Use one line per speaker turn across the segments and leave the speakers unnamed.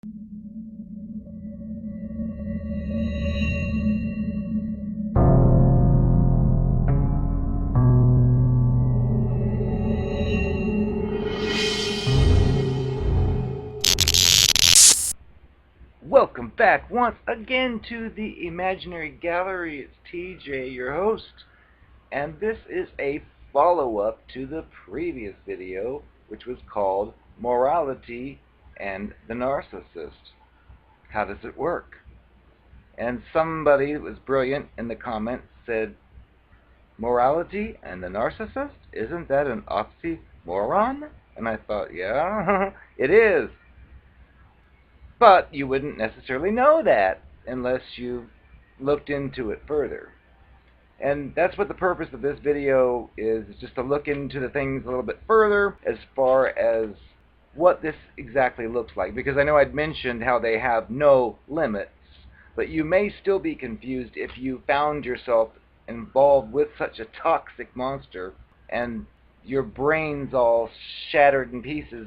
Welcome back once again to the Imaginary Gallery. It's TJ, your host, and this is a follow-up to the previous video, which was called Morality and the Narcissist. How does it work? And somebody that was brilliant in the comments said, Morality and the Narcissist? Isn't that an oxymoron? And I thought, yeah, it is. But you wouldn't necessarily know that unless you looked into it further. And that's what the purpose of this video is just to look into the things a little bit further as far as what this exactly looks like. Because I know I'd mentioned how they have no limits, but you may still be confused if you found yourself involved with such a toxic monster and your brain's all shattered in pieces.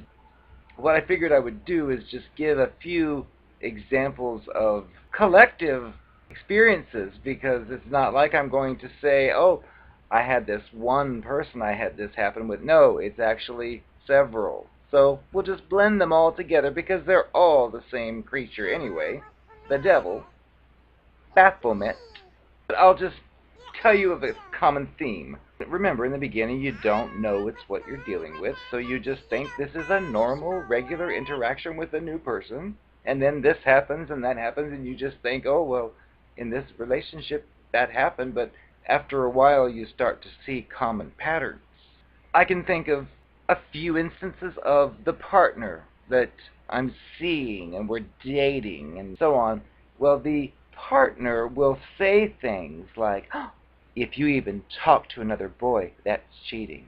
What I figured I would do is just give a few examples of collective experiences, because it's not like I'm going to say, oh, I had this one person I had this happen with. No, it's actually several. So we'll just blend them all together because they're all the same creature anyway, the devil, Baphomet. But I'll just tell you of a common theme. Remember, in the beginning, you don't know it's what you're dealing with, so you just think this is a normal, regular interaction with a new person, and then this happens and that happens, and you just think, oh, well, in this relationship, that happened, but after a while, you start to see common patterns. I can think of a few instances of the partner that I'm seeing, and we're dating, and so on. Well, the partner will say things like, oh, if you even talk to another boy, that's cheating.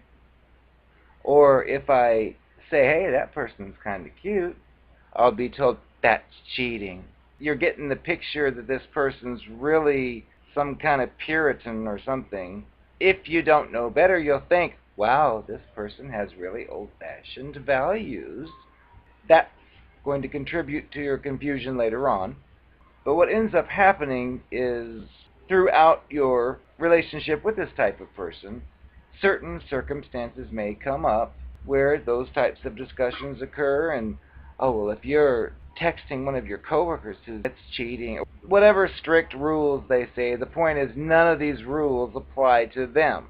Or if I say, hey, that person's kind of cute, I'll be told, that's cheating. You're getting the picture that this person's really some kind of Puritan or something. If you don't know better, you'll think, wow, this person has really old-fashioned values. That's going to contribute to your confusion later on. But what ends up happening is, throughout your relationship with this type of person, certain circumstances may come up where those types of discussions occur, and, oh, well, if you're texting one of your coworkers that's cheating, or whatever strict rules they say, the point is none of these rules apply to them.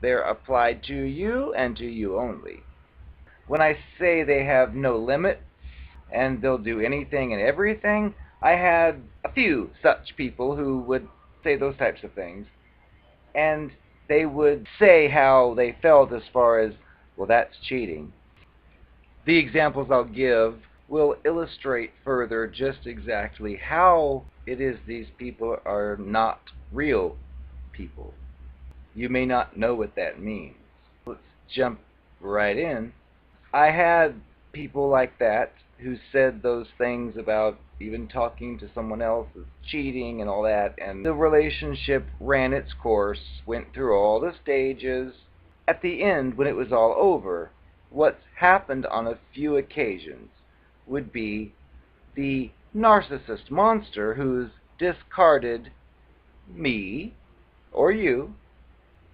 They're applied to you and to you only. When I say they have no limits and they'll do anything and everything, I had a few such people who would say those types of things, and they would say how they felt as far as, well, that's cheating. The examples I'll give will illustrate further just exactly how it is these people are not real people. You may not know what that means. Let's jump right in. I had people like that who said those things about even talking to someone else is cheating and all that, and the relationship ran its course, went through all the stages. At the end, when it was all over, what's happened on a few occasions would be the narcissist monster who's discarded me or you,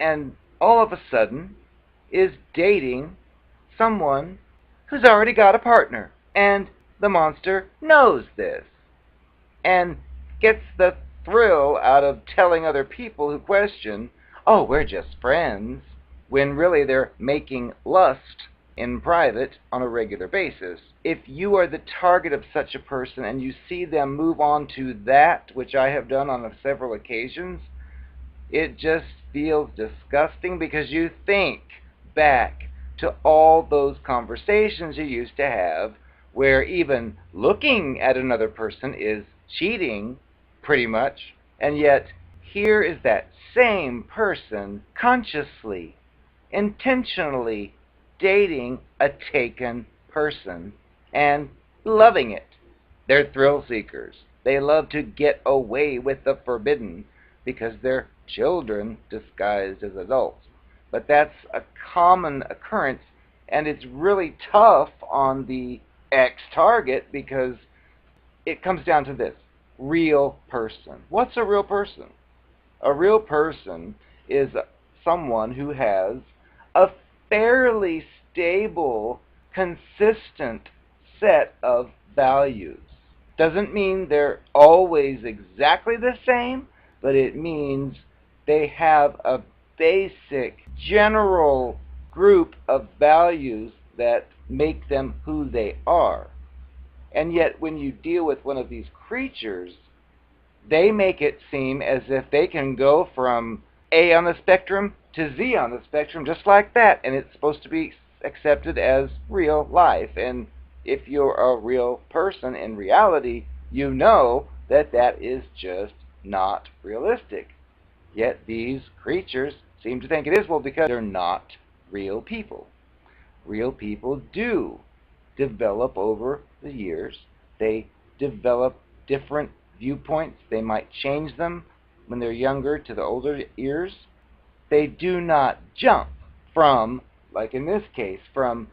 and all of a sudden is dating someone who's already got a partner. And the monster knows this and gets the thrill out of telling other people who question, oh, we're just friends, when really they're making lust in private on a regular basis. If you are the target of such a person and you see them move on to that, which I have done on several occasions, it just feels disgusting, because you think back to all those conversations you used to have where even looking at another person is cheating, pretty much, and yet here is that same person consciously, intentionally dating a taken person and loving it. They're thrill seekers. They love to get away with the forbidden because they're children disguised as adults. But that's a common occurrence, and it's really tough on the ex-target, because it comes down to this: real person. What's a real person? A real person is someone who has a fairly stable, consistent set of values. Doesn't mean they're always exactly the same, but it means they have a basic, general group of values that make them who they are. And yet, when you deal with one of these creatures, they make it seem as if they can go from A on the spectrum to Z on the spectrum just like that, and it's supposed to be accepted as real life. And if you're a real person in reality, you know that that is just not realistic. Yet these creatures seem to think it is, well, because they're not real people. Real people do develop over the years. They develop different viewpoints. They might change them when they're younger to the older years. They do not jump from, like in this case, from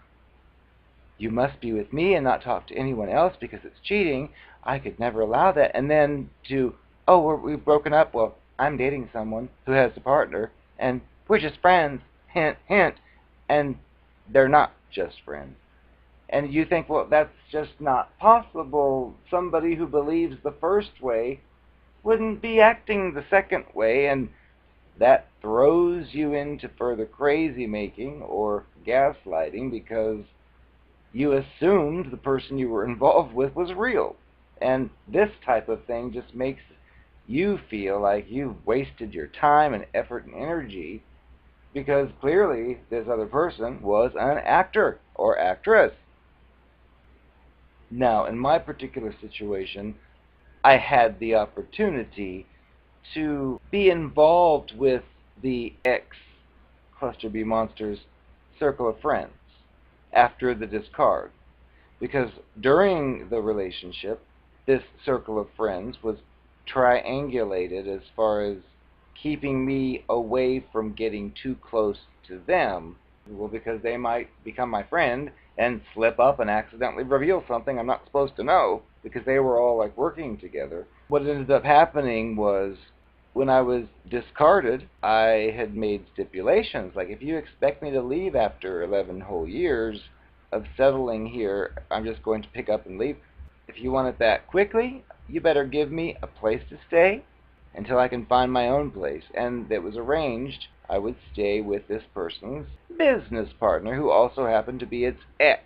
you must be with me and not talk to anyone else because it's cheating. I could never allow that. And then to, oh, we've broken up. Well, I'm dating someone who has a partner, and we're just friends. Hint, hint. And they're not just friends. And you think, well, that's just not possible. Somebody who believes the first way wouldn't be acting the second way, and that throws you into further crazy making or gaslighting because you assumed the person you were involved with was real. And this type of thing just makes you feel like you've wasted your time and effort and energy because clearly this other person was an actor or actress. Now, in my particular situation, I had the opportunity to be involved with the ex-Cluster B Monsters circle of friends after the discard. Because during the relationship, this circle of friends was triangulated as far as keeping me away from getting too close to them. Well, because they might become my friend and slip up and accidentally reveal something I'm not supposed to know, because they were all like working together. What ended up happening was when I was discarded, I had made stipulations, like if you expect me to leave after 11 whole years of settling here, I'm just going to pick up and leave. If you want it that quickly, you better give me a place to stay until I can find my own place. And it was arranged I would stay with this person's business partner, who also happened to be its ex,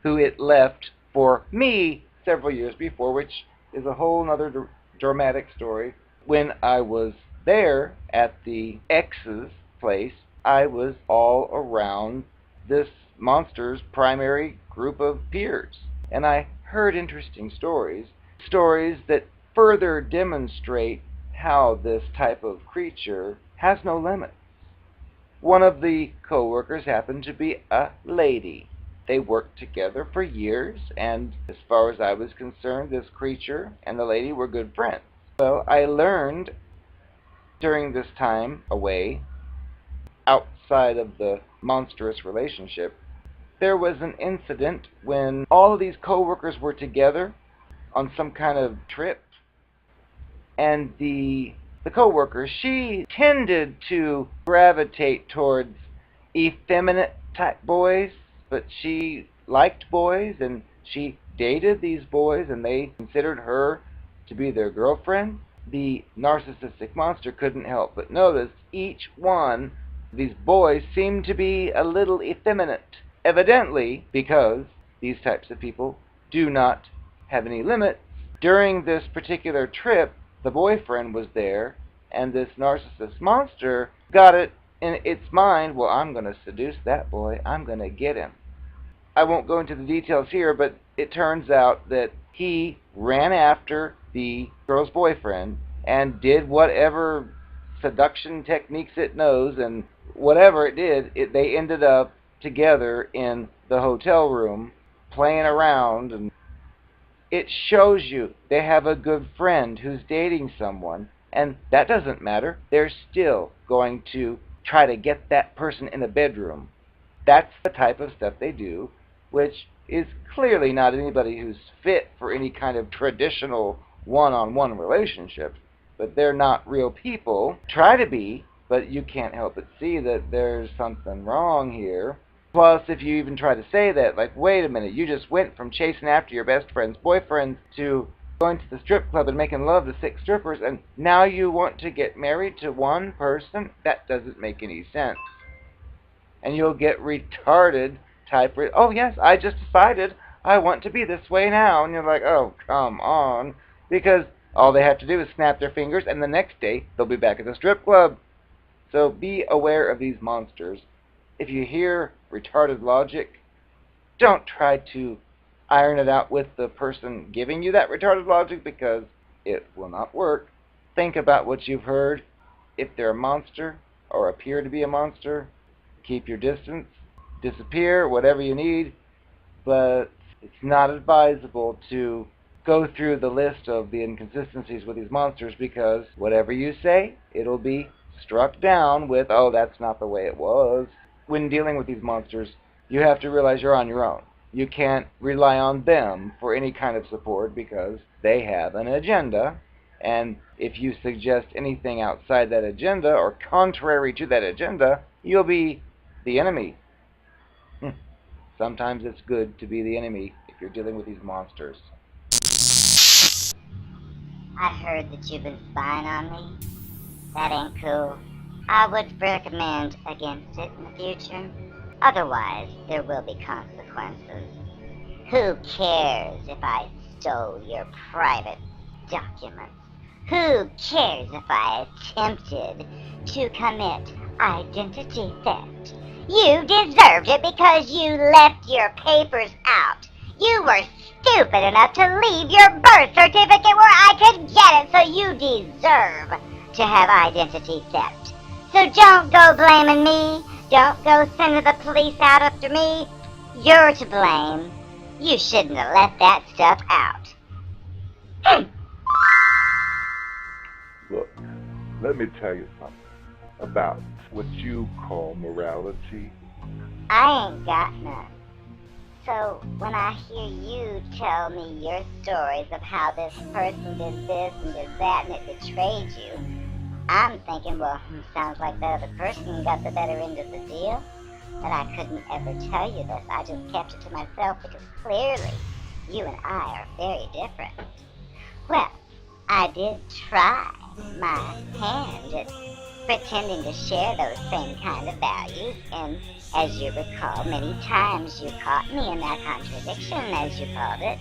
who it left for me several years before, which is a whole other dramatic story. When I was there at the ex's place, I was all around this monster's primary group of peers, and I heard interesting stories that further demonstrate how this type of creature has no limits. One of the co-workers happened to be a lady. They worked together for years, and as far as I was concerned, this creature and the lady were good friends. Well, I learned during this time away, outside of the monstrous relationship, there was an incident when all of these co-workers were together on some kind of trip, and the co-worker, she tended to gravitate towards effeminate type boys, but she liked boys, and she dated these boys, and they considered her to be their girlfriend. The narcissistic monster couldn't help but notice each one of these boys seemed to be a little effeminate, evidently because these types of people do not have any limits. During this particular trip, the boyfriend was there, and this narcissist monster got it in its mind, well, I'm going to seduce that boy. I'm going to get him. I won't go into the details here, but it turns out that he ran after the girl's boyfriend and did whatever seduction techniques it knows, and whatever it did, they ended up together in the hotel room playing around, and it shows you they have a good friend who's dating someone, and that doesn't matter. They're still going to try to get that person in a bedroom. That's the type of stuff they do, which is clearly not anybody who's fit for any kind of traditional one-on-one relationship. But they're not real people. Try to be, but you can't help but see that there's something wrong here. Plus, if you even try to say that, like, wait a minute, you just went from chasing after your best friend's boyfriend to going to the strip club and making love to 6 strippers, and now you want to get married to one person? That doesn't make any sense. And you'll get retarded type, oh yes, I just decided I want to be this way now. And you're like, oh, come on. Because all they have to do is snap their fingers, and the next day, they'll be back at the strip club. So be aware of these monsters. If you hear retarded logic, don't try to iron it out with the person giving you that retarded logic, because it will not work. Think about what you've heard. If they're a monster or appear to be a monster, keep your distance, disappear, whatever you need. But it's not advisable to go through the list of the inconsistencies with these monsters, because whatever you say, it'll be struck down with, oh, that's not the way it was. When dealing with these monsters, you have to realize you're on your own. You can't rely on them for any kind of support, because they have an agenda, and if you suggest anything outside that agenda or contrary to that agenda, you'll be the enemy. Sometimes it's good to be the enemy if you're dealing with these monsters.
I heard that you've been spying on me. That ain't cool. I would recommend against it in the future. Otherwise, there will be consequences. Who cares if I stole your private documents? Who cares if I attempted to commit identity theft? You deserved it because you left your papers out. You were stupid enough to leave your birth certificate where I could get it, so you deserve to have identity theft. So don't go blaming me. Don't go sending the police out after me. You're to blame. You shouldn't have left that stuff out.
Look, let me tell you something about what you call morality.
I ain't got none. So when I hear you tell me your stories of how this person did this and did that and it betrayed you, I'm thinking, well, sounds like that other person got the better end of the deal. But I couldn't ever tell you this. I just kept it to myself because clearly you and I are very different. Well, I did try my hand at pretending to share those same kind of values, and as you recall, many times you caught me in that contradiction, as you called it.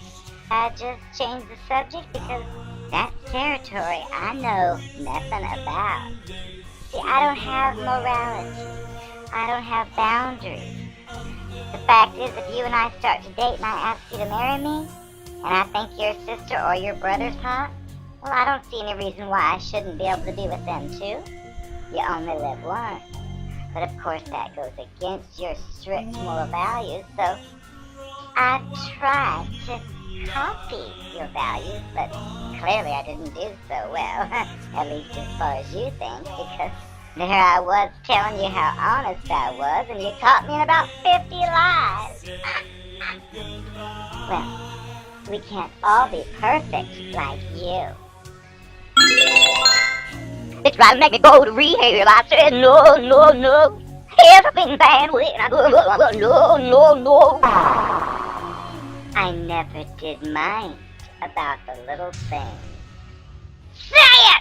I just changed the subject because that's territory I know nothing about. See, I don't have morality. I don't have boundaries. The fact is, if you and I start to date and I ask you to marry me, and I think your sister or your brother's hot, well, I don't see any reason why I shouldn't be able to be with them too. You only live once. But of course that goes against your strict moral values, so I tried to copy your values, but clearly I didn't do so well, at least as far as you think, because there I was telling you how honest I was, and you caught me in about 50 lies. Well, we can't all be perfect like you. They tried to make me go to rehab. I said, no, no, no. Everything bad when I go, no, no, no. I never did mind about the little things. Say it!